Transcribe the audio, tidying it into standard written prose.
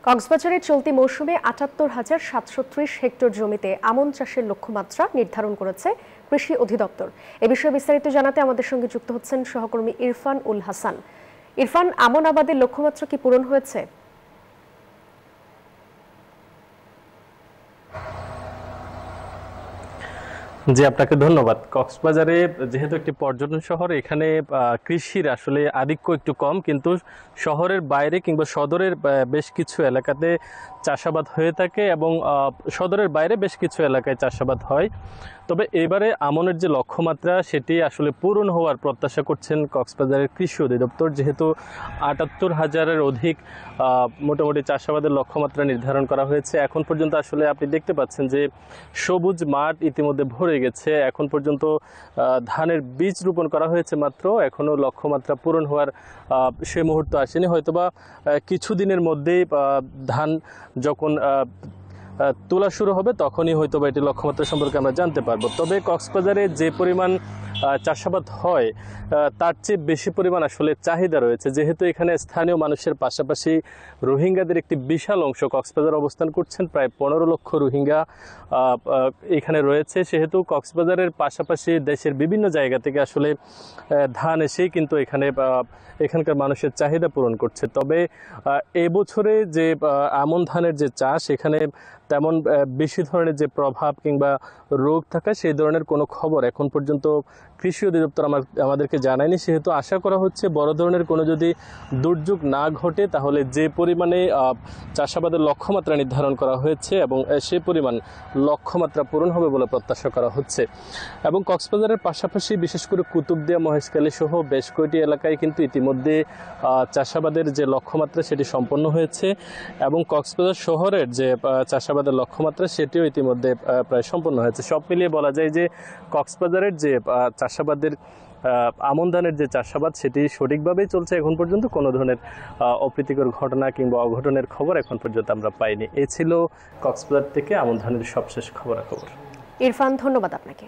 কক্সবাজারের চলতি মৌসুমে ৭৮,৭৩০ হেক্টর জমিতে আমন চাষের লক্ষ্যমাত্রা নির্ধারণ করেছে কৃষি অধিদপ্তর। এ বিষয়ে বিস্তারিত জানাতে আমাদের সঙ্গে যুক্ত হচ্ছেন সহকর্মী ইরফান উল হাসান। ইরফান, আমন আবাদের লক্ষ্যমাত্রা কি পূরণ হয়েছে? জি, আপনাকে ধন্যবাদ। কক্সবাজারে যেহেতু একটি পর্যটন শহর, এখানে কৃষির আসলে আধিক্য একটু কম, কিন্তু শহরের বাইরে কিংবা সদরের বেশ কিছু এলাকাতে চাষাবাদ হয়ে থাকে এবং সদরের বাইরে বেশ কিছু এলাকায় চাষাবাদ হয়। তবে এবারে আমনের যে লক্ষ্যমাত্রা সেটি আসলে পূরণ হওয়ার প্রত্যাশা করছেন কক্সবাজারের কৃষি অধিদপ্তর, যেহেতু ৭৮,০০০-এর অধিক মোটামুটি চাষাবাদের লক্ষ্যমাত্রা নির্ধারণ করা হয়েছে। এখন পর্যন্ত আসলে আপনি দেখতে পাচ্ছেন যে সবুজ মাঠ ইতিমধ্যে ভরে গেছে। এখন পর্যন্ত ধানের বীজ রোপণ করা হয়েছে মাত্র, এখনও লক্ষ্যমাত্রা পূরণ হওয়ার সে মুহূর্ত আসেনি। হয়তোবা কিছুদিনের মধ্যেই ধান যখন তোলা শুরু হবে তখনই হয়তোবা এটি লক্ষ্যমাত্রা সম্পর্কে আমরা জানতে পারবো। তবে কক্সবাজারে যে পরিমাণ চাষাবাদ হয় তার চেয়ে বেশি পরিমাণ আসলে চাহিদা রয়েছে, যেহেতু এখানে স্থানীয় মানুষের পাশাপাশি রোহিঙ্গাদের একটি বিশাল অংশ কক্সবাজার অবস্থান করছেন। প্রায় ১৫ লক্ষ রোহিঙ্গা এখানে রয়েছে, সেহেতু কক্সবাজারের পাশাপাশি দেশের বিভিন্ন জায়গা থেকে আসলে ধান এসেই কিন্তু এখানকার মানুষের চাহিদা পূরণ করছে। তবে এবছরে যে আমন ধানের যে চাষ, এখানে তেমন বেশি ধরনের যে প্রভাব কিংবা রোগ থাকা সেই ধরনের কোনো খবর এখন পর্যন্ত কৃষি অধিদপ্তর আমাদেরকে জানায়নি। সেহেতু আশা করা হচ্ছে বড় ধরনের কোনো যদি দুর্যোগ না ঘটে তাহলে যে পরিমাণে চাষাবাদের লক্ষ্যমাত্রা নির্ধারণ করা হয়েছে এবং সেই পরিমাণ লক্ষ্যমাত্রা পূরণ হবে বলে প্রত্যাশা করা হচ্ছে। এবং কক্সবাজারের পাশাপাশি বিশেষ করে কুতুবদিয়া, মহেশখালী সহ বেশ কয়েকটি এলাকায় কিন্তু ইতিমধ্যে চাষাবাদের যে লক্ষ্যমাত্রা সেটি সম্পন্ন হয়েছে এবং কক্সবাজার শহরের যে চাষাবাদের লক্ষ্যমাত্রা সেটিও ইতিমধ্যে প্রায় সম্পন্ন হয়েছে। সব মিলিয়ে বলা যায় যে কক্সবাজারের যে চাষাবাদের আমন ধানের যে চাষাবাদ সেটি সঠিকভাবেই চলছে। এখন পর্যন্ত কোনো ধরনের অপ্রীতিকর ঘটনা কিংবা অঘটনের খবর এখন পর্যন্ত আমরা পাইনি। এ ছিল কক্সবাজার থেকে আমন ধানের সবশেষ খবরাখবর। ইরফান, ধন্যবাদ আপনাকে।